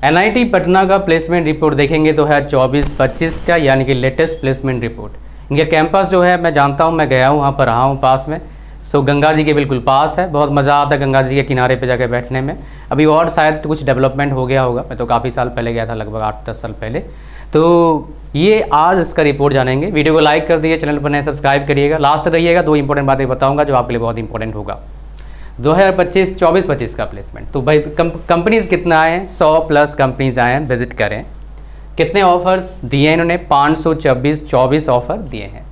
NIT Patna का placement report देखेंगे तो है 24-25 का, यानी कि लेटेस्ट प्लेसमेंट रिपोर्ट। इनका कैंपस जो है मैं जानता हूँ, मैं गया हूँ वहाँ पर, रहा हूँ पास में। सो गंगा जी के बिल्कुल पास है, बहुत मज़ा आता है गंगा जी के किनारे पे जाकर बैठने में। अभी और शायद कुछ डेवलपमेंट हो गया होगा, मैं तो काफ़ी साल पहले गया था, लगभग 8-10 साल पहले। तो ये आज इसका रिपोर्ट जानेंगे। वीडियो को लाइक कर दिए, चैनल पर नए सब्सक्राइब करिएगा, लास्ट तक रहिएगा। 2 इंपॉर्टेंट बातें बताऊँगा जो आपके लिए बहुत इंपॉर्टेंट होगा। 2024-25 का प्लेसमेंट। तो भाई कंपनीज़ कितना आए हैं? 100+ कंपनीज़ आए हैं, विजिट करें। कितने ऑफर्स दिए हैं इन्होंने? 524 ऑफर दिए हैं।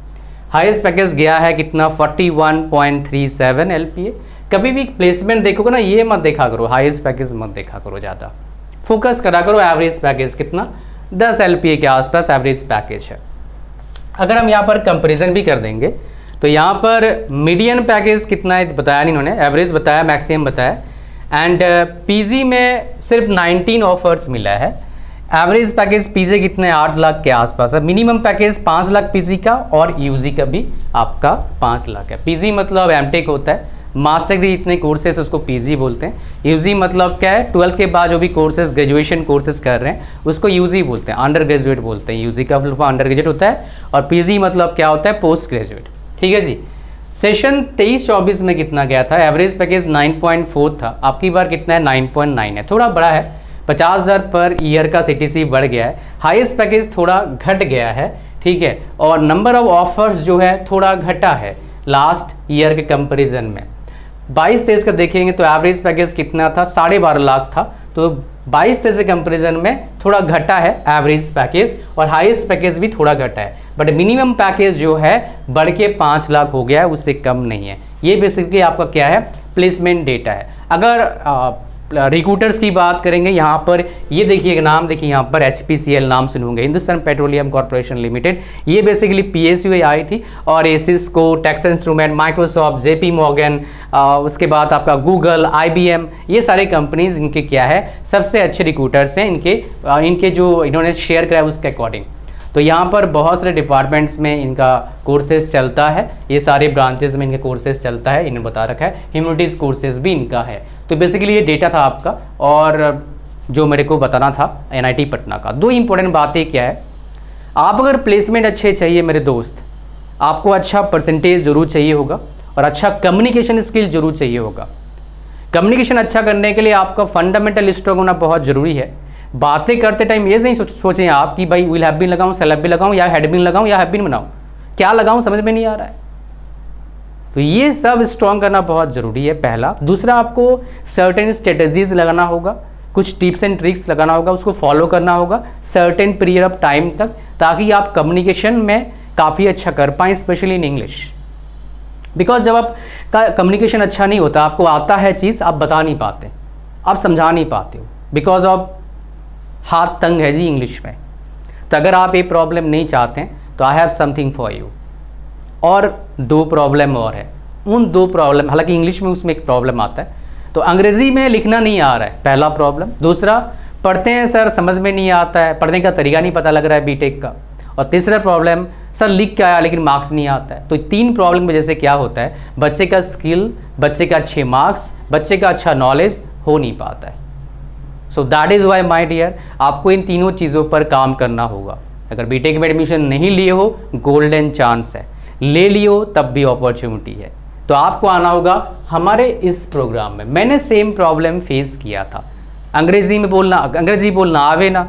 हाईएस्ट पैकेज गया है कितना? 41.37 LPA। कभी भी प्लेसमेंट देखोगे ना, ये मत देखा करो, हाईएस्ट पैकेज मत देखा करो, ज़्यादा फोकस करा करो एवरेज पैकेज कितना, 10 LPA के आसपास एवरेज पैकेज है। अगर हम यहाँ पर कंपेरिजन भी कर देंगे तो यहाँ पर मीडियन पैकेज कितना है बताया नहीं इन्होंने, एवरेज बताया, मैक्सिमम बताया। एंड पीजी में सिर्फ 19 ऑफर्स मिला है। एवरेज पैकेज पीजी कितने? 8 लाख के आसपास है। मिनिमम पैकेज 5 लाख पीजी का, और यूजी का भी आपका 5 लाख है। पीजी मतलब एमटेक होता है, मास्टर डिग्री इतने कोर्सेज उसको पीजी बोलते हैं। यूजी मतलब क्या है? 12th के बाद जो भी कोर्सेज, ग्रेजुएशन कोर्सेज कर रहे हैं उसको यूजी बोलते हैं, अंडर ग्रेजुएट बोलते हैं। यूजी का फुल अंडर ग्रेजुएट होता है, और पीजी मतलब क्या होता है? Post graduate. ठीक है जी। सेशन 23-24 में कितना गया था? एवरेज पैकेज 9.4 था, आपकी बार कितना है? 9.9 है, थोड़ा बड़ा है। 50,000 पर ईयर का CTC बढ़ गया है। हाईएस्ट पैकेज थोड़ा घट गया है, ठीक है। और नंबर ऑफ ऑफर्स जो है थोड़ा घटा है लास्ट ईयर के कंपैरिजन में। 22-23 का देखेंगे तो एवरेज पैकेज कितना था? 12.5 लाख था। तो 22-23 के कंपैरिजन में थोड़ा घटा है एवरेज पैकेज, और हाईएस्ट पैकेज भी थोड़ा घटा है। बट मिनिमम पैकेज जो है बढ़ के 5 लाख हो गया है, उससे कम नहीं है। ये बेसिकली आपका क्या है? प्लेसमेंट डेटा है। अगर रिक्रूटर्स की बात करेंगे, यहाँ पर ये देखिए नाम, देखिए यहाँ पर HPCL नाम सुनोगे, हिंदुस्तान पेट्रोलियम कॉर्पोरेशन लिमिटेड। ये बेसिकली PSU आई थी, और Cisco, Texas instrument, Microsoft, JP Morgan, उसके बाद आपका गूगल, IBM, ये सारे कंपनीज इनके क्या है? सबसे अच्छे रिक्रूटर्स हैं इनके जो इन्होंने शेयर कराया उसके अकॉर्डिंग। तो यहाँ पर बहुत सारे डिपार्टमेंट्स में इनका कोर्सेज चलता है, ये सारे ब्रांचेस में इनके कोर्सेज चलता है, इन्होंने बता रखा है। ह्यूमैनिटीज़ कोर्सेज भी इनका है। तो बेसिकली ये डेटा था आपका, और जो मेरे को बताना था NIT पटना का। 2 इंपॉर्टेंट बातें क्या है? आप अगर प्लेसमेंट अच्छे चाहिए मेरे दोस्त, आपको अच्छा परसेंटेज ज़रूर चाहिए होगा, और अच्छा कम्युनिकेशन स्किल ज़रूर चाहिए होगा। कम्युनिकेशन अच्छा करने के लिए आपका फंडामेंटल स्ट्रॉन्ग होना बहुत ज़रूरी है। बातें करते टाइम ये नहीं सोचें आप कि भाई विल हैव बीन लगाऊं, सेल हैव बीन लगाऊं, या हैड बीन लगाऊं, या हैव बीन बनाऊं, क्या लगाऊं समझ में नहीं आ रहा है। तो ये सब स्ट्रॉन्ग करना बहुत ज़रूरी है, पहला। दूसरा, आपको सर्टेन स्ट्रेटजीज लगाना होगा, कुछ टिप्स एंड ट्रिक्स लगाना होगा, उसको फॉलो करना होगा सर्टेन पीरियड ऑफ टाइम तक, ताकि आप कम्युनिकेशन में काफ़ी अच्छा कर पाएँ, स्पेशली इन इंग्लिश। बिकॉज जब आपका कम्युनिकेशन अच्छा नहीं होता, आपको आता है चीज़, आप बता नहीं पाते, आप समझा नहीं पाते हो, बिकॉज ऑफ हाथ तंग है जी इंग्लिश में। तो अगर आप ये प्रॉब्लम नहीं चाहते हैं तो I have something for you. और 2 प्रॉब्लम और है, उन 2 प्रॉब्लम, हालांकि इंग्लिश में उसमें एक प्रॉब्लम आता है, तो अंग्रेज़ी में लिखना नहीं आ रहा है, पहला प्रॉब्लम। दूसरा, पढ़ते हैं सर समझ में नहीं आता है, पढ़ने का तरीका नहीं पता लग रहा है बीटेक का। और तीसरा प्रॉब्लम, सर लिख के आया लेकिन मार्क्स नहीं आता है। तो 3 प्रॉब्लम की वजह से क्या होता है? बच्चे का स्किल, बच्चे का अच्छे मार्क्स, बच्चे का अच्छा नॉलेज हो नहीं पाता है। So that is why my dear, आपको इन तीनों चीज़ों पर काम करना होगा। अगर बीटेक में एडमिशन नहीं लिए हो, गोल्डन चांस है, ले लियो तब भी अपॉर्चुनिटी है। तो आपको आना होगा हमारे इस प्रोग्राम में। मैंने सेम प्रॉब्लम फेस किया था, अंग्रेजी बोलना आवे ना,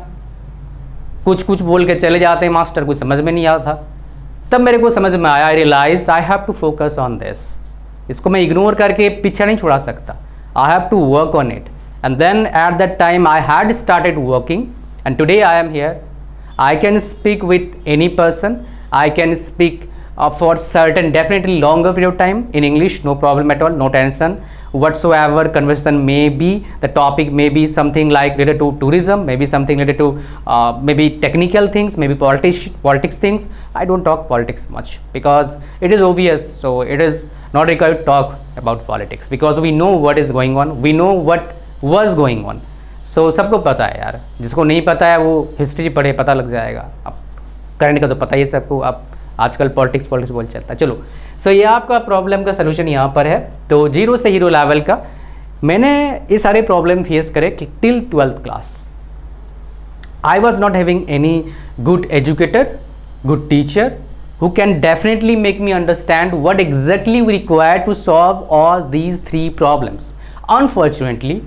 कुछ बोल के चले जाते हैं मास्टर, कुछ समझ में नहीं आता था। तब मेरे को समझ में आया, I realised I have to focus on this. इसको मैं इग्नोर करके पीछे नहीं छुड़ा सकता, I have to work on it. And then at that time I had started working, and today I am here. I can speak with any person. I can speak for certain definitely longer period of time in English, no problem at all, no tension whatsoever. Conversation may be, the topic may be something like related to tourism, maybe something related to maybe technical things, maybe politics things. I don't talk politics much because it is obvious, so it is not required to talk about politics because we know what is going on, we know what was going on. So सबको पता है यार, जिसको नहीं पता है वो history पढ़े, पता लग जाएगा। अब करंट का तो पता ही है सबको, अब आजकल पॉलिटिक्स बोल चलता है। चलो, सो ये आपका प्रॉब्लम का सलूशन यहाँ पर है। तो 0 से हीरो लेवल का मैंने ये सारे प्रॉब्लम फेस करे till 12th class. I was not having any good educator, good teacher who can definitely make me understand what exactly we require to solve all these three problems. Unfortunately,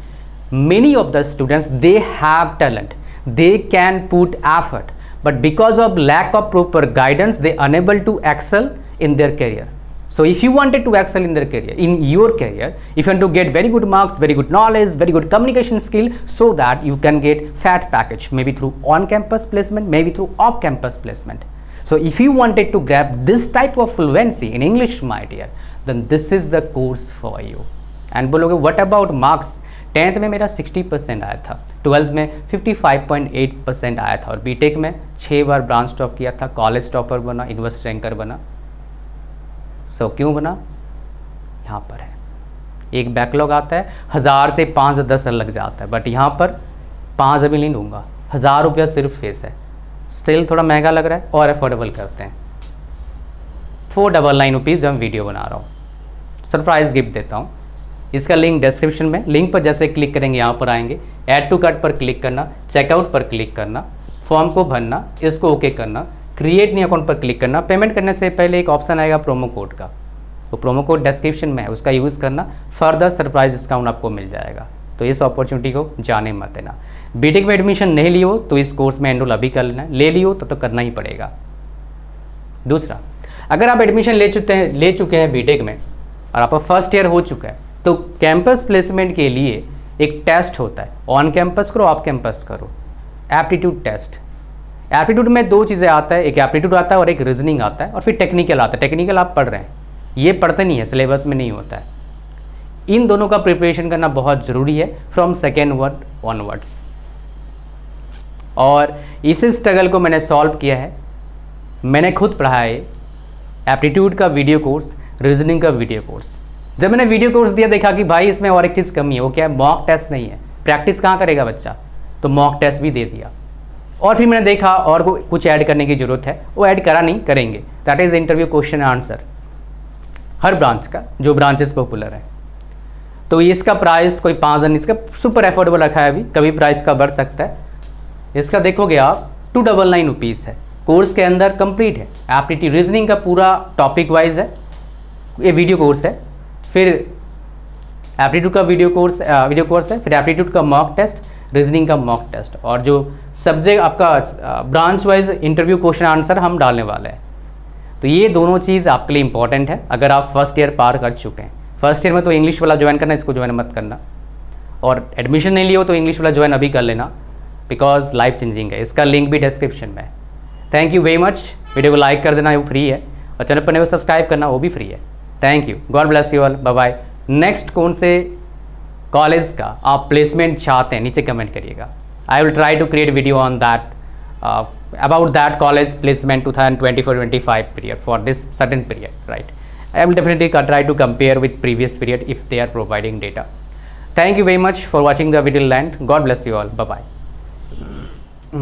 many of the students, they have talent, they can put effort, but because of lack of proper guidance, they unable to excel in their career. So if you wanted to excel in their career, in your career, if you want to get very good marks, very good knowledge, very good communication skill, so that you can get fat package, maybe through on-campus placement, maybe through off-campus placement. So if you wanted to grab this type of fluency in English, my dear, then this is the course for you. And बोलोगे what about marks? 10th में मेरा 60% आया था, 12th में 55.8% आया था, और BTech में 6 बार ब्रांच टॉप किया था, कॉलेज टॉपर बना, यूनिवर्सिटी रैंकर बना. सो क्यों बना? यहाँ पर है एक बैकलॉग आता है, 1000 से 5 से 10 लग जाता है, बट यहाँ पर 5 अभी नहीं लूँगा, 1000 रुपया सिर्फ फीस है. स्टिल थोड़ा महंगा लग रहा है और अफोर्डेबल करते हैं. 499 रुपीज़ हम वीडियो बना रहा हूँ, सरप्राइज़ गिफ्ट देता हूँ. इसका लिंक डिस्क्रिप्शन में, लिंक पर जैसे क्लिक करेंगे यहाँ पर आएंगे, ऐड टू कार्ट पर क्लिक करना, चेकआउट पर क्लिक करना, फॉर्म को भरना, इसको ओके करना, क्रिएट न्यू अकाउंट पर क्लिक करना. पेमेंट करने से पहले एक ऑप्शन आएगा प्रोमो कोड का, तो प्रोमो कोड डिस्क्रिप्शन में है, उसका यूज़ करना, फर्दर सरप्राइज डिस्काउंट आपको मिल जाएगा. तो इस अपॉर्चुनिटी को जाने मत देना. बीटेक में एडमिशन नहीं लियो तो इस कोर्स में एनरोल अभी कर लेना, ले लियो तो करना ही पड़ेगा. दूसरा, अगर आप एडमिशन ले चुके हैं बीटेक में और आपका फर्स्ट ईयर हो चुका है, तो कैंपस प्लेसमेंट के लिए एक टेस्ट होता है, ऑन कैंपस करो, ऑफ कैंपस करो, एप्टीट्यूड टेस्ट. एप्टीट्यूड में 2 चीज़ें आता है, एक एप्टीट्यूड आता है और एक रीजनिंग आता है, और फिर टेक्निकल आता है. टेक्निकल आप पढ़ रहे हैं, ये पढ़ते नहीं है, सिलेबस में नहीं होता है. इन दोनों का प्रिपरेशन करना बहुत ज़रूरी है फ्रॉम सेकेंड वर्ड ऑनवर्ड्स. और इस स्ट्रगल को मैंने सॉल्व किया है, मैंने खुद पढ़ा है एप्टीट्यूड का वीडियो कोर्स, रीजनिंग का वीडियो कोर्स. जब मैंने वीडियो कोर्स दिया, देखा कि भाई इसमें और एक चीज़ कमी है, वो क्या है? मॉक टेस्ट नहीं है. प्रैक्टिस कहाँ करेगा बच्चा? तो मॉक टेस्ट भी दे दिया. और फिर मैंने देखा और कुछ ऐड करने की ज़रूरत है, वो ऐड करा नहीं, करेंगे. That is interview question answer her branch का, जो ब्रांचेस पॉपुलर है. तो इसका प्राइस कोई 5,000, इसका सुपर अफोर्डेबल रखा है अभी, कभी प्राइस का बढ़ सकता है. इसका देखोगे आप 299 रुपीज़ है. कोर्स के अंदर कंप्लीट है, एप्टीट्यूड रीजनिंग का पूरा टॉपिक वाइज है, ये वीडियो कोर्स है. फिर एप्टीट्यूड का वीडियो कोर्स है, फिर एप्टीट्यूड का मॉक टेस्ट, रीजनिंग का मॉक टेस्ट, और जो सब्जेक्ट आपका branch wise interview question answer हम डालने वाले हैं. तो ये दोनों चीज़ आपके लिए इंपॉर्टेंट है अगर आप फर्स्ट ईयर पार कर चुके हैं. फर्स्ट ईयर में तो इंग्लिश वाला ज्वाइन करना, इसको ज्वाइन मत करना. और एडमिशन नहीं लियो तो इंग्लिश वाला ज्वाइन अभी कर लेना, बिकॉज लाइफ चेंजिंग है. इसका लिंक भी डिस्क्रिप्शन में है. Thank you very much. Video को लाइक कर देना, वो फ्री है, और चैनल पर सब्सक्राइब करना, वो भी फ्री है. Thank you. God bless you all. Bye bye. Next कौन से कॉलेज का आप प्लेसमेंट चाहते हैं नीचे कमेंट करिएगा. I will try to create video on that about that college placement 2024-25 period for this certain period, right? I will definitely try to compare with previous period if they are providing data. Thank you very much for watching the video land. God bless you all. Bye bye.